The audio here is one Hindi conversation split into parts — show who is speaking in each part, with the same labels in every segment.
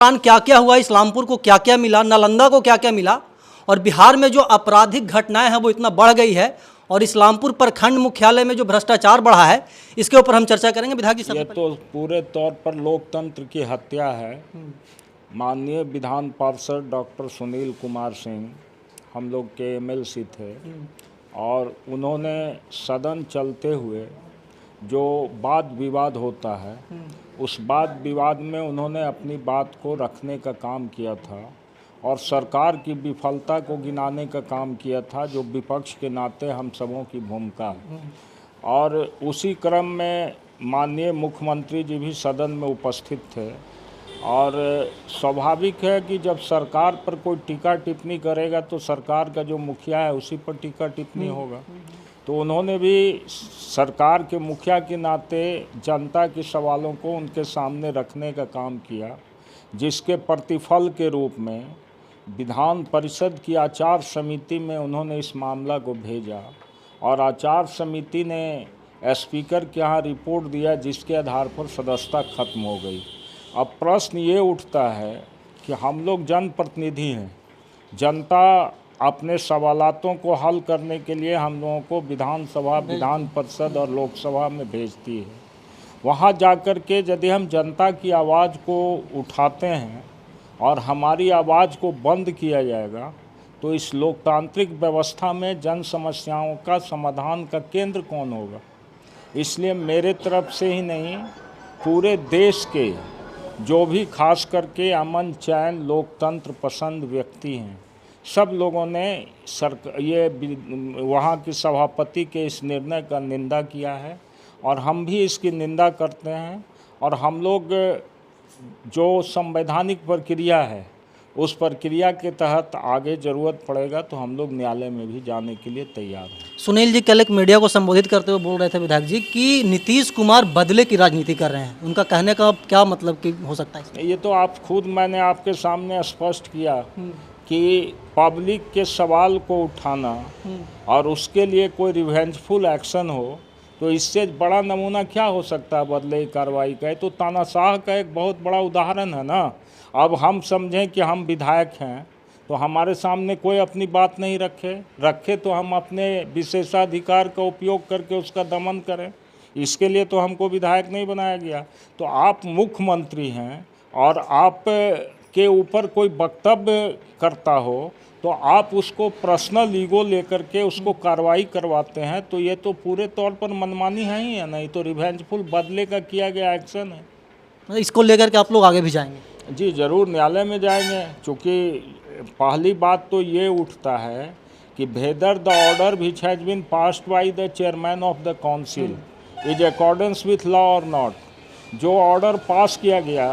Speaker 1: क्या क्या हुआ, इस्लामपुर को क्या क्या मिला, नालंदा को क्या क्या मिला, और बिहार में जो आपराधिक घटनाएं हैं वो इतना बढ़ गई है, और इस्लामपुर प्रखंड मुख्यालय में जो भ्रष्टाचार बढ़ा है, इसके ऊपर हम चर्चा करेंगे। विधायक जी,
Speaker 2: ये तो पूरे तौर पर लोकतंत्र की हत्या है। माननीय विधान पार्षद डॉक्टर सुनील कुमार सिंह हम लोग के एमएलसी थे, और उन्होंने सदन चलते हुए जो वाद विवाद होता है उस वाद विवाद में उन्होंने अपनी बात को रखने का काम किया था, और सरकार की विफलता को गिनाने का काम किया था, जो विपक्ष के नाते हम सबों की भूमिका है। और उसी क्रम में माननीय मुख्यमंत्री जी भी सदन में उपस्थित थे, और स्वाभाविक है कि जब सरकार पर कोई टीका टिप्पणी करेगा तो सरकार का जो मुखिया है उसी पर टीका टिप्पणी होगा। तो उन्होंने भी सरकार के मुखिया के नाते जनता के सवालों को उनके सामने रखने का काम किया, जिसके प्रतिफल के रूप में विधान परिषद की आचार समिति में उन्होंने इस मामला को भेजा, और आचार समिति ने स्पीकर के यहाँ रिपोर्ट दिया, जिसके आधार पर सदस्यता खत्म हो गई। अब प्रश्न ये उठता है कि हम लोग जनप्रतिनिधि हैं, जनता अपने सवालातों को हल करने के लिए हम लोगों को विधानसभा, विधान परिषद और लोकसभा में भेजती है। वहाँ जाकर के यदि हम जनता की आवाज़ को उठाते हैं और हमारी आवाज़ को बंद किया जाएगा तो इस लोकतांत्रिक व्यवस्था में जन समस्याओं का समाधान का केंद्र कौन होगा। इसलिए मेरे तरफ से ही नहीं, पूरे देश के जो भी खास करके अमन चैन लोकतंत्र पसंद व्यक्ति हैं, सब लोगों ने वहाँ की सभापति के इस निर्णय का निंदा किया है, और हम भी इसकी निंदा करते हैं। और हम लोग जो संवैधानिक प्रक्रिया है उस प्रक्रिया के तहत आगे ज़रूरत पड़ेगा तो हम लोग न्यायालय में भी जाने के लिए तैयार हैं।
Speaker 1: सुनील जी कल एक मीडिया को संबोधित करते हुए बोल रहे थे विधायक जी कि नीतीश कुमार बदले की राजनीति कर रहे हैं। उनका कहने का क्या मतलब कि हो सकता है?
Speaker 2: ये तो आप खुद, मैंने आपके सामने स्पष्ट किया कि पब्लिक के सवाल को उठाना और उसके लिए कोई रिवेंजफुल एक्शन हो, तो इससे बड़ा नमूना क्या हो सकता है बदले की कार्रवाई का? तो तानाशाह का एक बहुत बड़ा उदाहरण है ना। अब हम समझें कि हम विधायक हैं तो हमारे सामने कोई अपनी बात नहीं रखे तो हम अपने विशेषाधिकार का उपयोग करके उसका दमन करें। इसके लिए तो हमको विधायक नहीं बनाया गया। तो आप मुख्यमंत्री हैं और आप के ऊपर कोई वक्तव्य करता हो तो आप उसको पर्सनल ईगो लेकर के उसको कार्रवाई करवाते हैं, तो ये तो पूरे तौर पर मनमानी है ही है, नहीं तो रिवेंजफुल बदले का किया गया एक्शन है।
Speaker 1: इसको लेकर के आप लोग आगे भी जाएंगे?
Speaker 2: जी ज़रूर, न्यायालय में जाएंगे। चूँकि पहली बात तो ये उठता है कि whether the order which has been passed by the chairman of the council is accordance with law और नॉट। जो ऑर्डर पास किया गया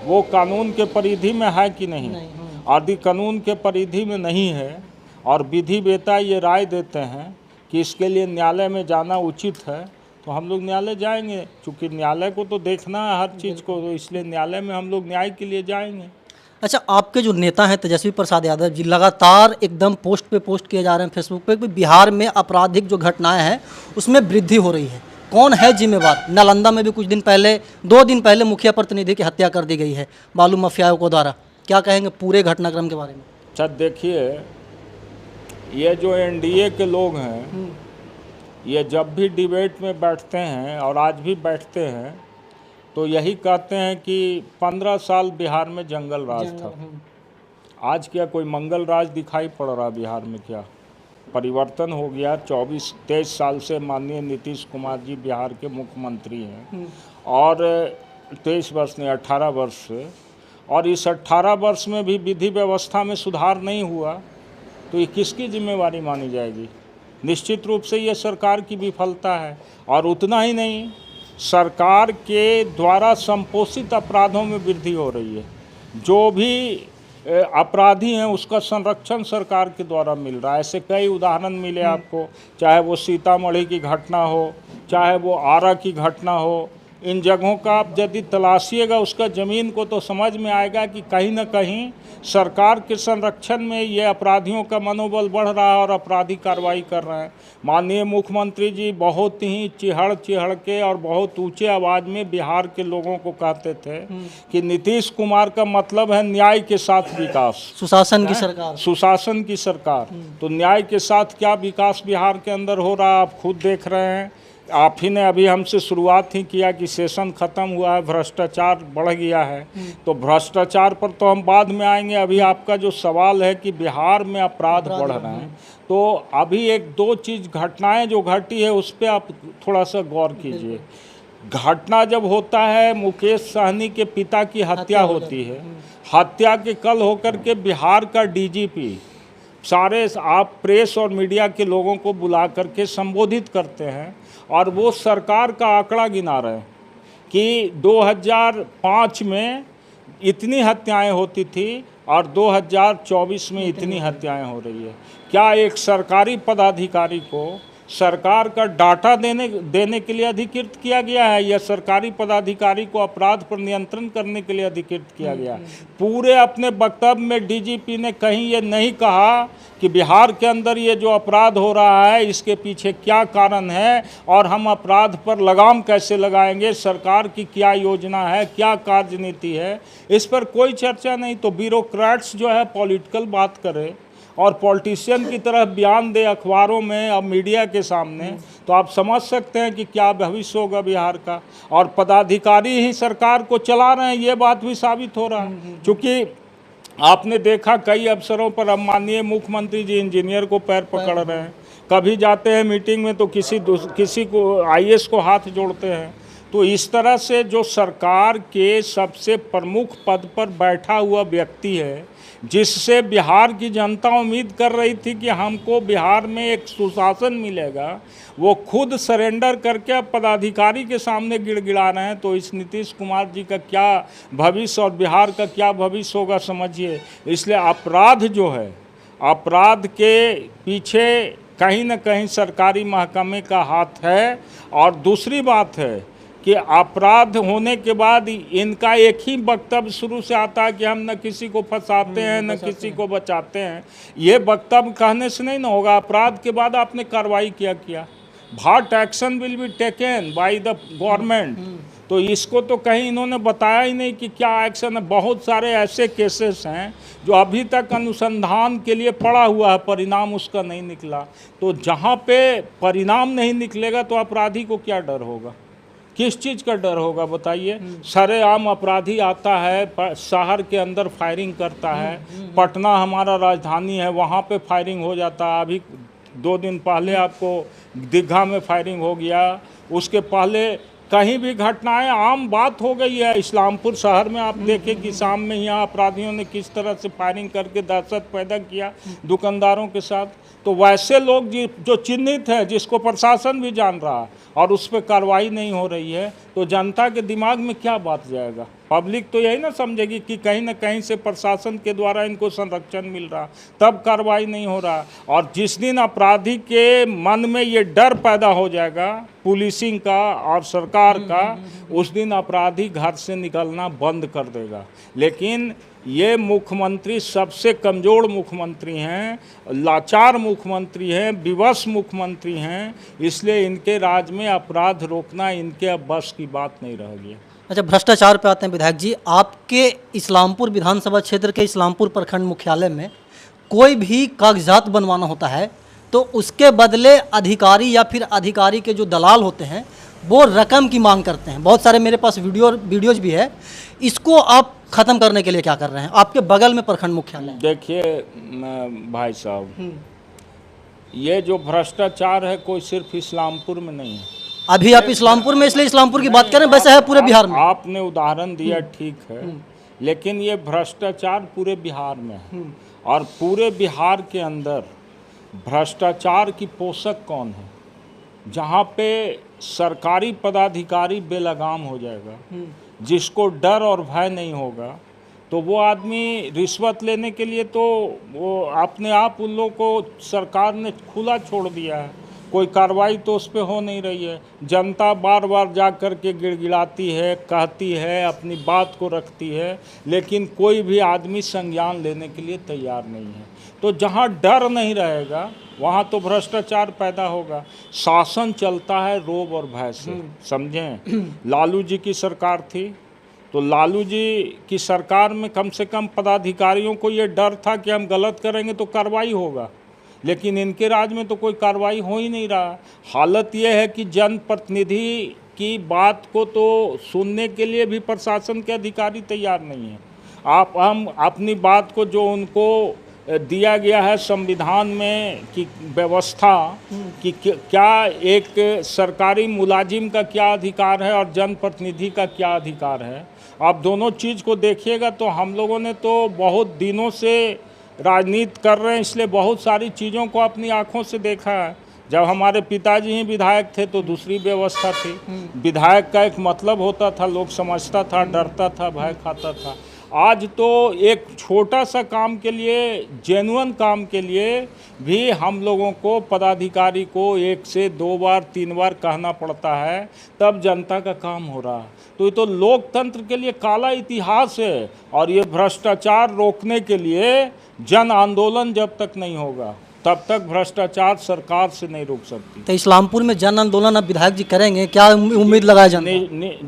Speaker 2: वो कानून के परिधि में है कि नहीं, यदि कानून के परिधि में नहीं है और विधि वेता ये राय देते हैं कि इसके लिए न्यायालय में जाना उचित है, तो हम लोग न्यायालय जाएंगे। क्योंकि न्यायालय को तो देखना है हर चीज़ को, तो इसलिए न्यायालय में हम लोग न्याय के लिए जाएंगे।
Speaker 1: अच्छा, आपके जो नेता हैं तेजस्वी प्रसाद यादव जी लगातार एकदम पोस्ट पे पोस्ट किए जा रहे हैं फेसबुक पे कि बिहार में आपराधिक जो घटनाएं हैं उसमें वृद्धि हो रही है। कौन है जिम्मेवार? नालंदा में भी कुछ दिन पहले, 2 दिन पहले मुखिया प्रतिनिधि की हत्या कर दी गई है बालू माफियाओं को द्वारा। क्या कहेंगे पूरे घटनाक्रम के बारे में?
Speaker 2: अच्छा देखिए, ये जो एनडीए के लोग हैं ये जब भी डिबेट में बैठते हैं और आज भी बैठते हैं तो यही कहते हैं कि 15 साल बिहार में जंगल राज था। आज क्या कोई मंगल राज दिखाई पड़ रहा बिहार में? क्या परिवर्तन हो गया? 23 साल से माननीय नीतीश कुमार जी बिहार के मुख्यमंत्री हैं, और 23 वर्ष नहीं 18 वर्ष से, और इस 18 वर्ष में भी विधि व्यवस्था में सुधार नहीं हुआ, तो ये किसकी जिम्मेवारी मानी जाएगी? निश्चित रूप से ये सरकार की विफलता है। और उतना ही नहीं, सरकार के द्वारा संपोषित अपराधों में वृद्धि हो रही है। जो भी अपराधी हैं उसका संरक्षण सरकार के द्वारा मिल रहा है। ऐसे कई उदाहरण मिले आपको, चाहे वो सीतामढ़ी की घटना हो, चाहे वो आरा की घटना हो, इन जगहों का आप यदि तलाशिएगा उसका ज़मीन को तो समझ में आएगा कि कहीं न कहीं सरकार के संरक्षण में ये अपराधियों का मनोबल बढ़ रहा है और अपराधी कार्रवाई कर रहे हैं। माननीय मुख्यमंत्री जी बहुत ही चिढ़ के और बहुत ऊंचे आवाज़ में बिहार के लोगों को कहते थे कि नीतीश कुमार का मतलब है न्याय के साथ विकास,
Speaker 1: सुशासन की सरकार।
Speaker 2: सुशासन की सरकार। तो न्याय के साथ क्या विकास बिहार के अंदर हो रहा है आप खुद देख रहे हैं। आप ही ने अभी हमसे शुरुआत ही किया कि सेशन खत्म हुआ है, भ्रष्टाचार बढ़ गया है। तो भ्रष्टाचार पर तो हम बाद में आएंगे। अभी आपका जो सवाल है कि बिहार में अपराध बढ़ रहे हैं, तो अभी एक दो चीज़ घटनाएं जो घटी है उस पर आप थोड़ा सा गौर कीजिए। घटना जब होता है, मुकेश सहनी के पिता की हत्या होती है, हत्या के कल होकर के बिहार का डीजीपी सारे आप प्रेस और मीडिया के लोगों को बुला करके संबोधित करते हैं और वो सरकार का आंकड़ा गिना रहे हैं कि 2005 में इतनी हत्याएं होती थी और 2024 में इतनी हत्याएं हो रही है। क्या एक सरकारी पदाधिकारी को सरकार का डाटा देने के लिए अधिकृत किया गया है या सरकारी पदाधिकारी को अपराध पर नियंत्रण करने के लिए अधिकृत किया गया है? पूरे अपने वक्तव्य में डीजीपी ने कहीं ये नहीं कहा कि बिहार के अंदर ये जो अपराध हो रहा है इसके पीछे क्या कारण है और हम अपराध पर लगाम कैसे लगाएंगे, सरकार की क्या योजना है, क्या कार्यनीति है, इस पर कोई चर्चा नहीं। तो ब्यूरोक्रेट्स जो है पॉलिटिकल बात करे और पॉलिटिशियन की तरह बयान दे अखबारों में और मीडिया के सामने, तो आप समझ सकते हैं कि क्या भविष्य होगा बिहार का। और पदाधिकारी ही सरकार को चला रहे हैं ये बात भी साबित हो रहा है। क्योंकि आपने देखा कई अवसरों पर अब माननीय मुख्यमंत्री जी इंजीनियर को पैर पकड़ रहे हैं, कभी जाते हैं मीटिंग में तो किसी को आईएएस को हाथ जोड़ते हैं। तो इस तरह से जो सरकार के सबसे प्रमुख पद पर बैठा हुआ व्यक्ति है, जिससे बिहार की जनता उम्मीद कर रही थी कि हमको बिहार में एक सुशासन मिलेगा, वो खुद सरेंडर करके अब पदाधिकारी के सामने गिड़गिड़ा रहे हैं। तो इस नीतीश कुमार जी का क्या भविष्य और बिहार का क्या भविष्य होगा समझिए। इसलिए अपराध जो है, अपराध के पीछे कहीं न कहीं सरकारी महकमे का हाथ है। और दूसरी बात है कि अपराध होने के बाद इनका एक ही वक्तव्य शुरू से आता है कि हम न किसी को फंसाते हैं न किसी को बचाते हैं। ये वक्तव्य कहने से नहीं ना होगा। अपराध के बाद आपने कार्रवाई किया what action will be taken by the government, तो इसको तो कहीं इन्होंने बताया ही नहीं कि क्या एक्शन है। बहुत सारे ऐसे केसेस हैं जो अभी तक अनुसंधान के लिए पड़ा हुआ है, परिणाम उसका नहीं निकला। तो जहाँ पे परिणाम नहीं निकलेगा तो अपराधी को क्या डर होगा, किस चीज़ का डर होगा बताइए। सरेआम अपराधी आता है, शहर के अंदर फायरिंग करता है। पटना हमारा राजधानी है, वहाँ पे फायरिंग हो जाता है। अभी 2 दिन पहले आपको दीघा में फायरिंग हो गया। उसके पहले कहीं भी घटनाएं आम बात हो गई है। इस्लामपुर शहर में आप देखें कि शाम में यहाँ अपराधियों ने किस तरह से फायरिंग करके दहशत पैदा किया दुकानदारों के साथ। तो वैसे लोग जो चिन्हित हैं, जिसको प्रशासन भी जान रहा है और उस पर कार्रवाई नहीं हो रही है, तो जनता के दिमाग में क्या बात जाएगा। पब्लिक तो यही ना समझेगी कि कहीं ना कहीं से प्रशासन के द्वारा इनको संरक्षण मिल रहा, तब कार्रवाई नहीं हो रहा। और जिस दिन अपराधी के मन में ये डर पैदा हो जाएगा पुलिसिंग का और सरकार का, उस दिन अपराधी घर से निकलना बंद कर देगा। लेकिन ये मुख्यमंत्री सबसे कमज़ोर मुख्यमंत्री हैं, लाचार मुख्यमंत्री हैं, विवश मुख्यमंत्री हैं। इसलिए इनके राज में अपराध रोकना इनके अब बस की बात नहीं रह गई।
Speaker 1: अच्छा, भ्रष्टाचार पे आते हैं विधायक जी। आपके इस्लामपुर विधानसभा क्षेत्र के इस्लामपुर प्रखंड मुख्यालय में कोई भी कागजात बनवाना होता है तो उसके बदले अधिकारी या फिर अधिकारी के जो दलाल होते हैं वो रकम की मांग करते हैं। बहुत सारे मेरे पास वीडियोज भी है। इसको आप ख़त्म करने के लिए क्या कर रहे हैं? आपके बगल में प्रखंड मुख्यालय।
Speaker 2: देखिए भाई साहब, ये जो भ्रष्टाचार है कोई सिर्फ इस्लामपुर में नहीं है।
Speaker 1: अभी आप इस्लामपुर में इसलिए इस्लामपुर की बात करें, वैसे है पूरे बिहार में।
Speaker 2: आपने उदाहरण दिया ठीक है, लेकिन ये भ्रष्टाचार पूरे बिहार में है। और पूरे बिहार के अंदर भ्रष्टाचार की पोषक कौन है? जहाँ पे सरकारी पदाधिकारी बेलगाम हो जाएगा, जिसको डर और भय नहीं होगा, तो वो आदमी रिश्वत लेने के लिए तो वो अपने आप उन लोगों को सरकार ने खुला छोड़ दिया है। कोई कार्रवाई तो उस पर हो नहीं रही है। जनता बार बार जा कर के गिड़गिड़ाती है, कहती है, अपनी बात को रखती है, लेकिन कोई भी आदमी संज्ञान लेने के लिए तैयार नहीं है। तो जहाँ डर नहीं रहेगा वहाँ तो भ्रष्टाचार पैदा होगा। शासन चलता है रोब और भय से, समझें। लालू जी की सरकार थी तो लालू जी की सरकार में कम से कम पदाधिकारियों को ये डर था कि हम गलत करेंगे तो कार्रवाई होगा, लेकिन इनके राज में तो कोई कार्रवाई हो ही नहीं रहा। हालत ये है कि जनप्रतिनिधि की बात को तो सुनने के लिए भी प्रशासन के अधिकारी तैयार नहीं हैं। हम अपनी बात को जो उनको दिया गया है संविधान में कि व्यवस्था कि क्या एक सरकारी मुलाजिम का क्या अधिकार है और जनप्रतिनिधि का क्या अधिकार है, आप दोनों चीज़ को देखिएगा तो हम लोगों ने तो बहुत दिनों से राजनीति कर रहे हैं, इसलिए बहुत सारी चीज़ों को अपनी आंखों से देखा है। जब हमारे पिताजी ही विधायक थे तो दूसरी व्यवस्था थी। विधायक का एक मतलब होता था, लोग समझता था, डरता था, भय खाता था। आज तो एक छोटा सा काम के लिए, जेन्युइन काम के लिए भी हम लोगों को, पदाधिकारी को 1 से 2 बार 3 बार कहना पड़ता है, तब जनता का काम हो रहा है। तो ये तो लोकतंत्र के लिए काला इतिहास है। और ये भ्रष्टाचार रोकने के लिए जन आंदोलन जब तक नहीं होगा तब तक भ्रष्टाचार सरकार से नहीं रोक सकती।
Speaker 1: तो इस्लामपुर में जन आंदोलन अब विधायक जी करेंगे, क्या उम्मीद लगाए जनता?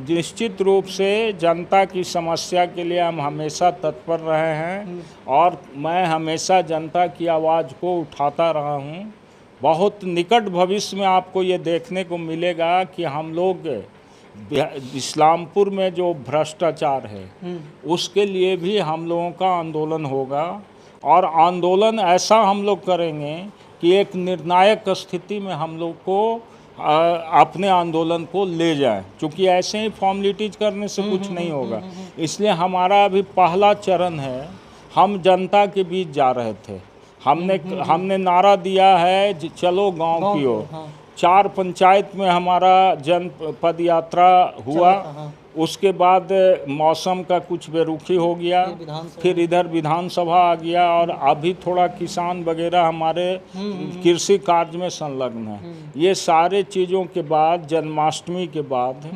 Speaker 2: निश्चित रूप से जनता की समस्या के लिए हम हमेशा तत्पर रहे हैं और मैं हमेशा जनता की आवाज़ को उठाता रहा हूं। बहुत निकट भविष्य में आपको ये देखने को मिलेगा कि हम लोग इस्लामपुर में जो भ्रष्टाचार है उसके लिए भी हम लोगों का आंदोलन होगा। और आंदोलन ऐसा हम लोग करेंगे कि एक निर्णायक स्थिति में हम लोग को अपने आंदोलन को ले जाएं, क्योंकि ऐसे ही फॉर्मेलिटीज करने से कुछ नहीं होगा। इसलिए हमारा अभी पहला चरण है, हम जनता के बीच जा रहे थे। हमने नारा दिया है चलो गांव की ओर। 4 पंचायत में हमारा जन पद यात्रा हुआ। उसके बाद मौसम का कुछ बेरुखी हो गया, फिर इधर विधानसभा आ गया और अभी थोड़ा किसान वगैरह हमारे कृषि कार्य में संलग्न है। ये सारे चीज़ों के बाद, जन्माष्टमी के बाद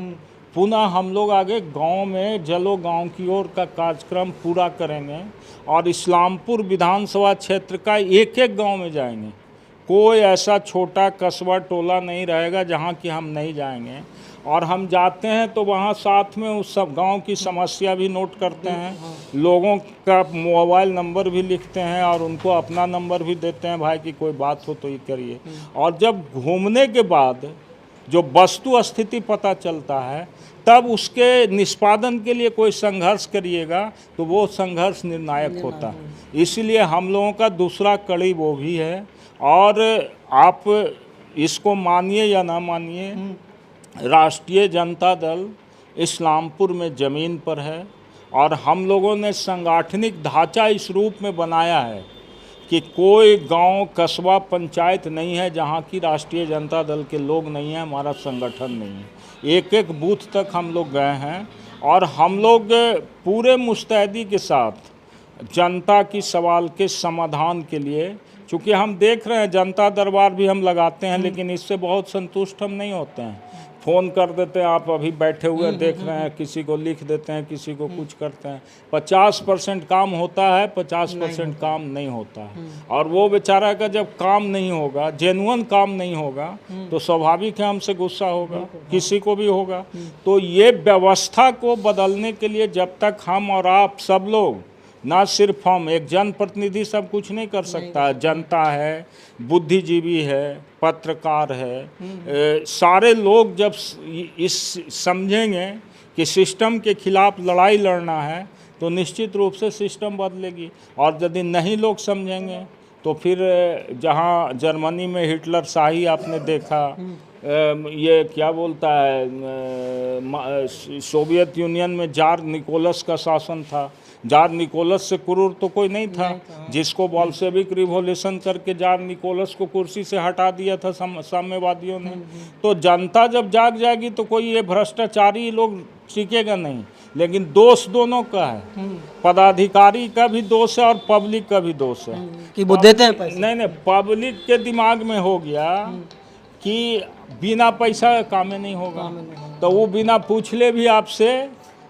Speaker 2: पुनः हम लोग आगे गांव में जलो गांव की ओर का कार्यक्रम पूरा करेंगे और इस्लामपुर विधानसभा क्षेत्र का एक एक गांव में जाएंगे। कोई ऐसा छोटा कस्बा टोला नहीं रहेगा जहां कि हम नहीं जाएंगे। और हम जाते हैं तो वहाँ साथ में उस सब गांव की समस्या भी नोट करते हैं, लोगों का मोबाइल नंबर भी लिखते हैं और उनको अपना नंबर भी देते हैं, भाई की कोई बात हो तो ये करिए। और जब घूमने के बाद जो वस्तु स्थिति पता चलता है तब उसके निष्पादन के लिए कोई संघर्ष करिएगा तो वो संघर्ष निर्णायक होता है। इसलिए हम लोगों का दूसरा कड़ी वो भी है। और आप इसको मानिए या ना मानिए, राष्ट्रीय जनता दल इस्लामपुर में ज़मीन पर है और हम लोगों ने सांगठनिक ढांचा इस रूप में बनाया है कि कोई गांव, कस्बा, पंचायत नहीं है जहां की राष्ट्रीय जनता दल के लोग नहीं हैं, हमारा संगठन नहीं है। एक एक बूथ तक हम लोग गए हैं और हम लोग पूरे मुस्तैदी के साथ जनता की सवाल के समाधान के लिए, चूँकि हम देख रहे हैं जनता दरबार भी हम लगाते हैं लेकिन इससे बहुत संतुष्ट हम नहीं होते हैं। फ़ोन कर देते हैं, आप अभी बैठे हुए देख रहे हैं, किसी को लिख देते हैं, किसी को कुछ करते हैं। 50% काम होता है, 50% काम नहीं होता है। और वो बेचारा का जब काम नहीं होगा, जेन्युइन काम नहीं होगा तो स्वाभाविक है हमसे गुस्सा होगा, किसी को भी होगा। तो ये व्यवस्था को बदलने के लिए जब तक हम और आप सब लोग, ना सिर्फ हम, एक जनप्रतिनिधि सब कुछ नहीं कर सकता, जनता है, बुद्धिजीवी है, पत्रकार है, सारे लोग जब इस समझेंगे कि सिस्टम के खिलाफ लड़ाई लड़ना है तो निश्चित रूप से सिस्टम बदलेगी। और यदि नहीं लोग समझेंगे तो फिर जहाँ जर्मनी में हिटलर शाही आपने देखा, ये क्या बोलता है, सोवियत यूनियन में जार निकोलस का शासन था। जार निकोलस से क्रूर तो कोई नहीं था, जिसको बोल्शेविक रिवॉल्यूशन करके जार निकोलस को कुर्सी से हटा दिया था साम्यवादियों ने। तो जनता जब जाग जाएगी तो कोई ये भ्रष्टाचारी लोग टिकेगा नहीं। लेकिन दोष दोनों का है, पदाधिकारी का भी दोष है और पब्लिक का भी दोष है
Speaker 1: कि वो देते हैं पैसे।
Speaker 2: नहीं, पब्लिक के दिमाग में हो गया कि बिना पैसा काम में नहीं होगा, तो वो बिना पूछ ले भी आपसे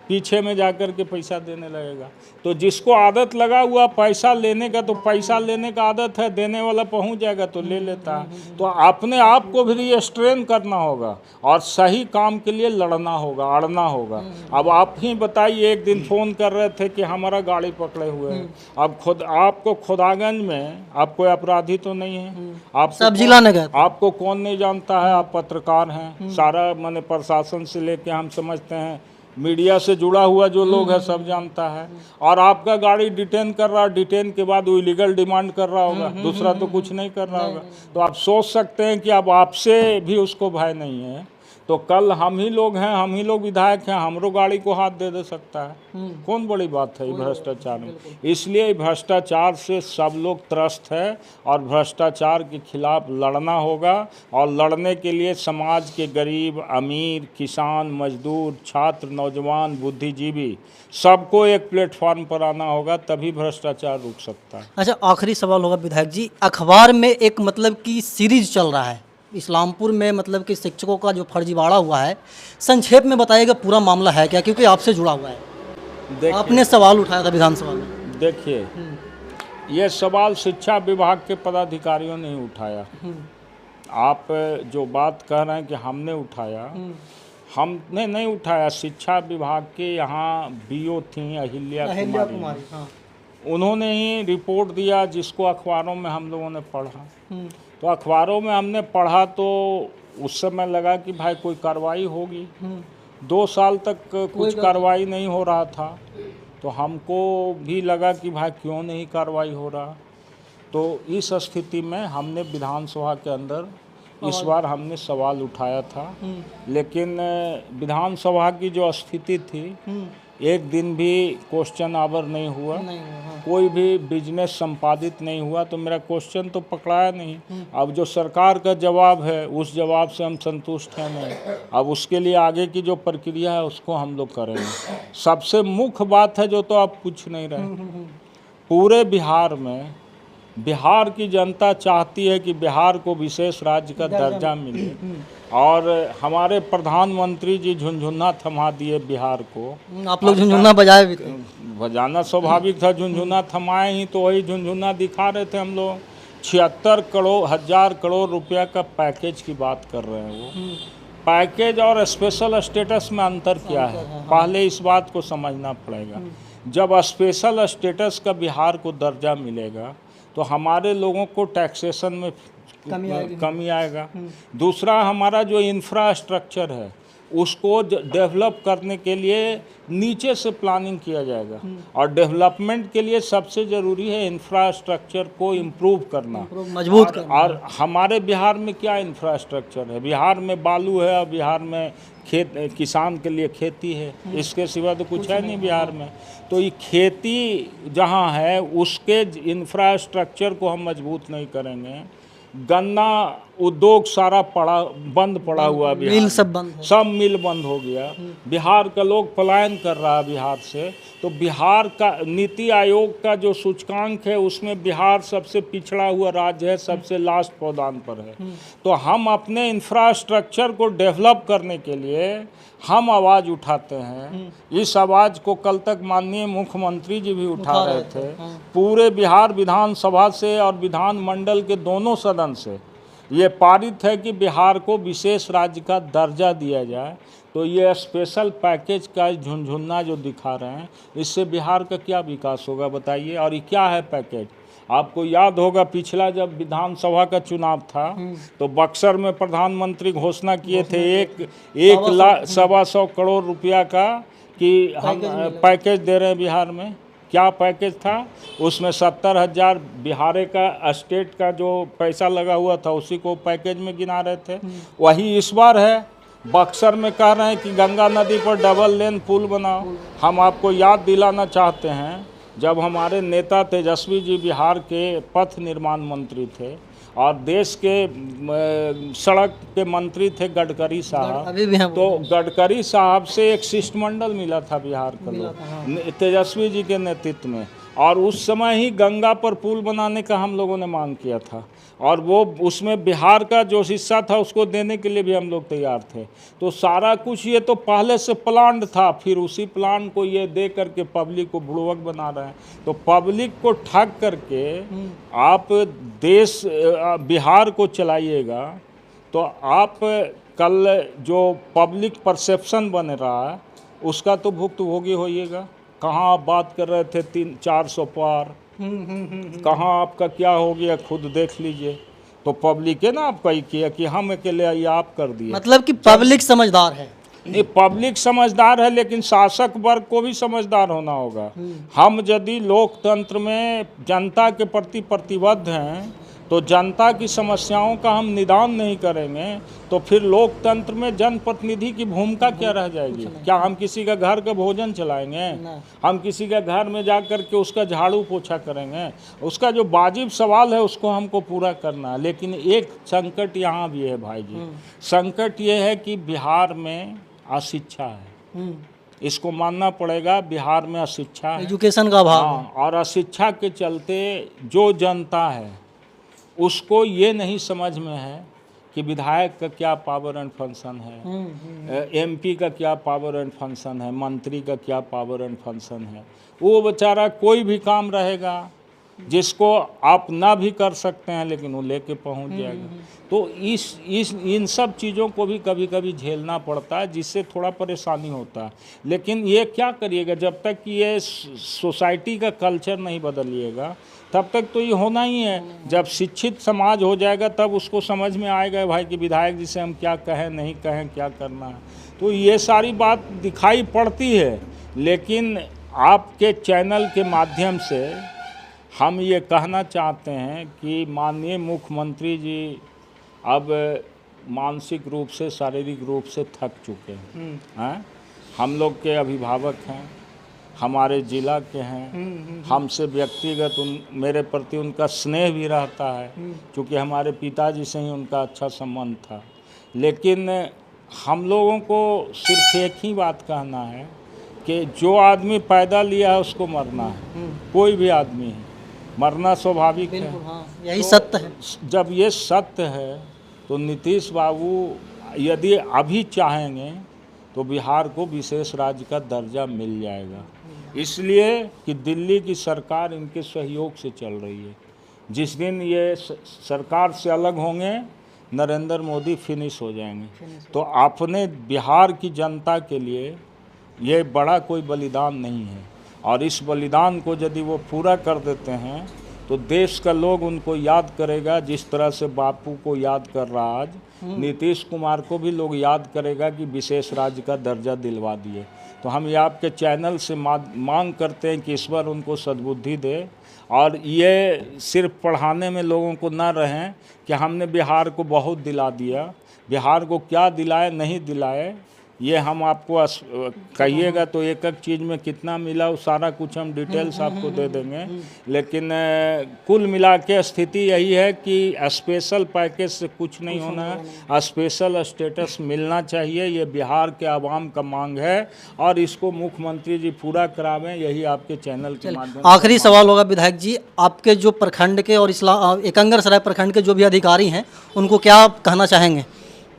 Speaker 2: पीछे में जाकर के पैसा देने लगेगा। तो जिसको आदत लगा हुआ पैसा लेने का, तो पैसा लेने का आदत है, देने वाला पहुंच जाएगा तो ले लेता है। तो अपने आप को भी रिस्ट्रेन करना होगा और सही काम के लिए लड़ना होगा, अड़ना होगा। अब आप ही बताइए, एक दिन फ़ोन कर रहे थे कि हमारा गाड़ी पकड़े हुए हैं। अब खुद आपको खुदागंज में आप कोई अपराधी तो नहीं है, आप
Speaker 1: सब जिला नगर
Speaker 2: आपको कौन नहीं जानता है, आप पत्रकार हैं, सारा माने प्रशासन से लेके हम समझते हैं मीडिया से जुड़ा हुआ जो लोग है सब जानता है। और आपका गाड़ी डिटेन कर रहा, डिटेन के बाद वो इलीगल डिमांड कर रहा होगा, दूसरा तो कुछ नहीं कर रहा होगा। तो आप सोच सकते हैं कि अब आपसे भी उसको भय नहीं है, तो कल हम ही लोग हैं, हम ही लोग विधायक हैं, हमरो गाड़ी को हाथ दे सकता है। कौन बड़ी बात है ये भ्रष्टाचार में। इसलिए भ्रष्टाचार से सब लोग त्रस्त है और भ्रष्टाचार के खिलाफ लड़ना होगा। और लड़ने के लिए समाज के गरीब, अमीर, किसान, मजदूर, छात्र, नौजवान, बुद्धिजीवी सबको एक प्लेटफॉर्म पर आना होगा, तभी भ्रष्टाचार रुक सकता है।
Speaker 1: अच्छा, आखिरी सवाल होगा विधायक जी, अखबार में एक मतलब की सीरीज चल रहा है इस्लामपुर में, मतलब कि शिक्षकों का जो फर्जीवाड़ा हुआ है, संक्षेप में बताइएगा पूरा मामला है क्या, क्योंकि आपसे जुड़ा हुआ है, आपने सवाल उठाया था विधानसभा में।
Speaker 2: देखिए, ये सवाल शिक्षा विभाग के पदाधिकारियों ने ही उठाया। आप जो बात कह रहे हैं कि हमने उठाया, हमने नहीं उठाया। शिक्षा विभाग के यहाँ बीओ थी अहिल्या कुमारी,
Speaker 1: हाँ।
Speaker 2: उन्होंने ही रिपोर्ट दिया, जिसको अखबारों में हम लोगों ने पढ़ा। तो अखबारों में हमने पढ़ा तो उस समय लगा कि भाई कोई कार्रवाई होगी। 2 साल तक कुछ कार्रवाई नहीं हो रहा था, तो हमको भी लगा कि भाई क्यों नहीं कार्रवाई हो रहा। तो इस स्थिति में हमने विधानसभा के अंदर इस बार हमने सवाल उठाया था, लेकिन विधानसभा की जो स्थिति थी, एक दिन भी क्वेश्चन आवर नहीं हुआ, कोई भी बिजनेस संपादित नहीं हुआ, तो मेरा क्वेश्चन तो पकड़ाया नहीं। अब जो सरकार का जवाब है, उस जवाब से हम संतुष्ट हैं नहीं। अब उसके लिए आगे की जो प्रक्रिया है उसको हम लोग करेंगे। सबसे मुख्य बात है जो तो आप पूछ नहीं रहे, पूरे बिहार में बिहार की जनता चाहती है कि बिहार को विशेष राज्य का दर्जा मिले, और हमारे प्रधानमंत्री जी झुनझुना थमा दिए बिहार को।
Speaker 1: आप लोग झुनझुना बजाए भी थे,
Speaker 2: बजाना स्वाभाविक था, झुनझुना थमाए ही तो वही झुनझुना दिखा रहे थे हम लोग। 76 हजार करोड़ रुपया का पैकेज की बात कर रहे हैं। वो पैकेज और स्पेशल स्टेटस में अंतर क्या है, पहले इस बात को समझना पड़ेगा। जब स्पेशल स्टेटस का बिहार को दर्जा मिलेगा तो हमारे लोगों को टैक्सेशन में कमी आएगा। दूसरा, हमारा जो इंफ्रास्ट्रक्चर है उसको डेवलप करने के लिए नीचे से प्लानिंग किया जाएगा, और डेवलपमेंट के लिए सबसे ज़रूरी है इंफ्रास्ट्रक्चर को इम्प्रूव करना,
Speaker 1: मजबूत करना।
Speaker 2: और हमारे बिहार में क्या इंफ्रास्ट्रक्चर है? बिहार में बालू है, और बिहार में किसान के लिए खेती है, इसके सिवा तो कुछ है नहीं बिहार में। तो ये खेती जहाँ है उसके इंफ्रास्ट्रक्चर को हम मजबूत नहीं करेंगे। गन्ना उद्योग सारा बंद पड़ा हुआ,
Speaker 1: मिल सब बंद है,
Speaker 2: सब मिल बंद हो गया। बिहार का लोग पलायन कर रहा है बिहार से। तो बिहार का नीति आयोग का जो सूचकांक है उसमें बिहार सबसे पिछड़ा हुआ राज्य है, सबसे लास्ट पायदान पर है। तो हम अपने इंफ्रास्ट्रक्चर को डेवलप करने के लिए हम आवाज़ उठाते हैं। इस आवाज़ को कल तक माननीय मुख्यमंत्री जी भी उठा रहे थे। पूरे बिहार विधानसभा से और विधानमंडल के दोनों सदन से ये पारित है कि बिहार को विशेष राज्य का दर्जा दिया जाए। तो ये स्पेशल पैकेज का झुनझुना जो दिखा रहे हैं, इससे बिहार का क्या विकास होगा बताइए। और ये क्या है पैकेज? आपको याद होगा पिछला जब विधानसभा का चुनाव था तो बक्सर में प्रधानमंत्री घोषणा किए थे 1,125 करोड़ रुपया का कि हम पैकेज दे रहे हैं बिहार में। क्या पैकेज था? उसमें 70,000 बिहार का स्टेट का जो पैसा लगा हुआ था उसी को पैकेज में गिना रहे थे। वही इस बार है, बक्सर में कह रहे हैं कि गंगा नदी पर डबल लेन पुल बनाओ। हम आपको याद दिलाना चाहते हैं, जब हमारे नेता तेजस्वी जी बिहार के पथ निर्माण मंत्री थे और देश के सड़क के मंत्री थे गडकरी साहब, तो गडकरी साहब से एक शिष्टमंडल मिला था बिहार का लोग तेजस्वी जी के नेतृत्व में, और उस समय ही गंगा पर पुल बनाने का हम लोगों ने मांग किया था। और वो उसमें बिहार का जो हिस्सा था उसको देने के लिए भी हम लोग तैयार थे। तो सारा कुछ ये तो पहले से प्लान था, फिर उसी प्लान को ये दे करके पब्लिक को बुड़वक बना रहे हैं। तो पब्लिक को ठग करके आप देश बिहार को चलाइएगा तो आप कल जो पब्लिक परसेप्शन बन रहा है उसका तो भुक्तभोगी होइएगा। कहाँ आप बात कर रहे थे 300-400 पार, कहाँ आपका क्या हो गया खुद देख लीजिए। तो पब्लिक है ना आपका ही किया कि हम अकेले ये आप कर दिए।
Speaker 1: मतलब कि पब्लिक समझदार है।
Speaker 2: ये पब्लिक समझदार है, लेकिन शासक वर्ग को भी समझदार होना होगा। हम यदि लोकतंत्र में जनता के प्रति प्रतिबद्ध हैं तो जनता की समस्याओं का हम निदान नहीं करेंगे तो फिर लोकतंत्र में जनप्रतिनिधि की भूमिका क्या रह जाएगी? क्या हम किसी का घर का भोजन चलाएंगे? हम किसी का घर में जा कर के उसका झाड़ू पोछा करेंगे? उसका जो वाजिब सवाल है उसको हमको पूरा करना है। लेकिन एक संकट यहाँ भी है भाई जी, संकट ये है कि बिहार में अशिक्षा है, इसको मानना पड़ेगा। बिहार में अशिक्षा है,
Speaker 1: एजुकेशन का अभाव है।
Speaker 2: और अशिक्षा के चलते जो जनता है उसको ये नहीं समझ में है कि विधायक का क्या पावर एंड फंक्शन है, एमपी का क्या पावर एंड फंक्शन है, मंत्री का क्या पावर एंड फंक्शन है। वो बेचारा कोई भी काम रहेगा जिसको आप ना भी कर सकते हैं लेकिन वो लेके पहुंच जाएगा। तो इन सब चीज़ों को भी कभी कभी झेलना पड़ता है, जिससे थोड़ा परेशानी होता है। लेकिन ये क्या करिएगा, जब तक कि ये सोसाइटी का कल्चर नहीं बदलिएगा तब तक तो ये होना ही है। जब शिक्षित समाज हो जाएगा तब उसको समझ में आएगा भाई कि विधायक जी से हम क्या कहें नहीं कहें, क्या करना है। तो ये सारी बात दिखाई पड़ती है। लेकिन आपके चैनल के माध्यम से हम ये कहना चाहते हैं कि माननीय मुख्यमंत्री जी अब मानसिक रूप से शारीरिक रूप से थक चुके हैं। हम लोग के अभिभावक हैं, हमारे ज़िला के हैं, हमसे व्यक्तिगत मेरे प्रति उनका स्नेह भी रहता है क्योंकि हमारे पिताजी से ही उनका अच्छा संबंध था। लेकिन हम लोगों को सिर्फ एक ही बात कहना है कि जो आदमी पैदा लिया है उसको मरना है। कोई भी आदमी है, मरना स्वाभाविक है।
Speaker 1: यही सत्य है।
Speaker 2: जब ये सत्य है तो नीतीश बाबू यदि अभी चाहेंगे तो बिहार को विशेष राज्य का दर्जा मिल जाएगा, इसलिए कि दिल्ली की सरकार इनके सहयोग से चल रही है। जिस दिन ये सरकार से अलग होंगे नरेंद्र मोदी फिनिश हो जाएंगे। तो अपने बिहार की जनता के लिए ये बड़ा कोई बलिदान नहीं है, और इस बलिदान को यदि वो पूरा कर देते हैं तो देश का लोग उनको याद करेगा। जिस तरह से बापू को याद कर रहा आज नीतीश कुमार को भी लोग याद करेगा कि विशेष राज्य का दर्जा दिलवा दिए। तो हम ये आपके चैनल से मांग करते हैं कि ईश्वर उनको सद्बुद्धि दे, और ये सिर्फ पढ़ाने में लोगों को ना रहें कि हमने बिहार को बहुत दिला दिया। बिहार को क्या दिलाए नहीं दिलाए ये हम आपको कहिएगा तो एक एक चीज़ में कितना मिला वो सारा कुछ हम डिटेल्स आपको दे देंगे। लेकिन कुल मिला के स्थिति यही है कि स्पेशल पैकेज से कुछ नहीं होना है, स्पेशल स्टेटस मिलना चाहिए। ये बिहार के आवाम का मांग है और इसको मुख्यमंत्री जी पूरा करावें, यही आपके चैनल के माध्यम।
Speaker 1: आखिरी सवाल होगा विधायक जी, आपके जो प्रखंड के और एकंगरसराय प्रखंड के जो भी अधिकारी हैं उनको क्या कहना चाहेंगे?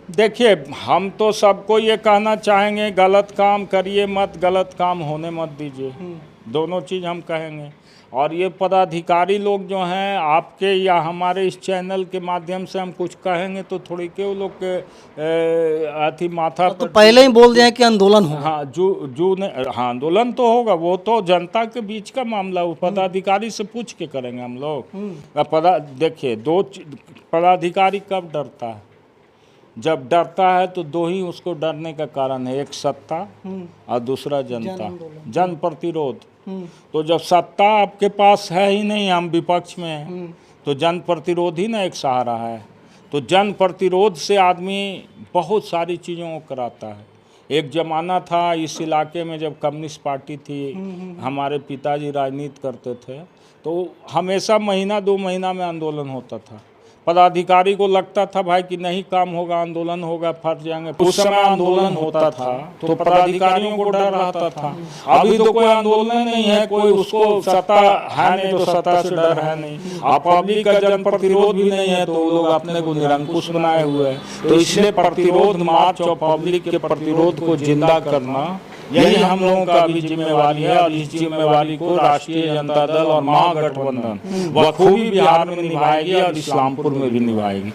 Speaker 2: देखिए, हम तो सबको ये कहना चाहेंगे गलत काम करिए मत, गलत काम होने मत दीजिए, दोनों चीज़ हम कहेंगे। और ये पदाधिकारी लोग जो हैं आपके या हमारे इस चैनल के माध्यम से हम कुछ कहेंगे तो थोड़ी के वो लोग के अथी माथा
Speaker 1: तो पहले ही बोल दिया कि आंदोलन हो।
Speaker 2: हाँ आंदोलन तो होगा, वो तो जनता के बीच का मामला, वो पदाधिकारी से पूछ के करेंगे हम लोग। देखिए, पदाधिकारी कब डरता है? जब डरता है तो दो ही उसको डरने का कारण है, एक सत्ता और दूसरा जनता, जन प्रतिरोध। तो जब सत्ता आपके पास है ही नहीं, हम विपक्ष में हैं, तो जन प्रतिरोध ही ना एक सहारा है। तो जन प्रतिरोध से आदमी बहुत सारी चीज़ों को कराता है। एक ज़माना था इस इलाके में जब कम्युनिस्ट पार्टी थी, हमारे पिताजी राजनीति करते थे, तो हमेशा महीना 2 महीना में आंदोलन होता था। पदाधिकारी को लगता था भाई कि नहीं काम होगा, आंदोलन होगा, फट जाएंगे। उस समय आंदोलन होता था तो पदाधिकारियों को डर रहता था। अभी तो कोई आंदोलन नहीं है, कोई उसको सत्ता है नहीं तो सत्ता से डर है नहीं। अब पब्लिक का जन प्रतिरोध भी नहीं है तो वो लोग अपने को निरंकुश बनाए हुए हैं। तो इसलिए प्रतिरोध मार्च और पब्लिक के प्रतिरोध को जिंदा करना, यही हम लोगों का अभी जिम्मेवारी है। और इस जिम्मेवारी को राष्ट्रीय जनता दल और महागठबंधन बखूबी बिहार में निभाएगी और इस्लामपुर में भी निभाएगी।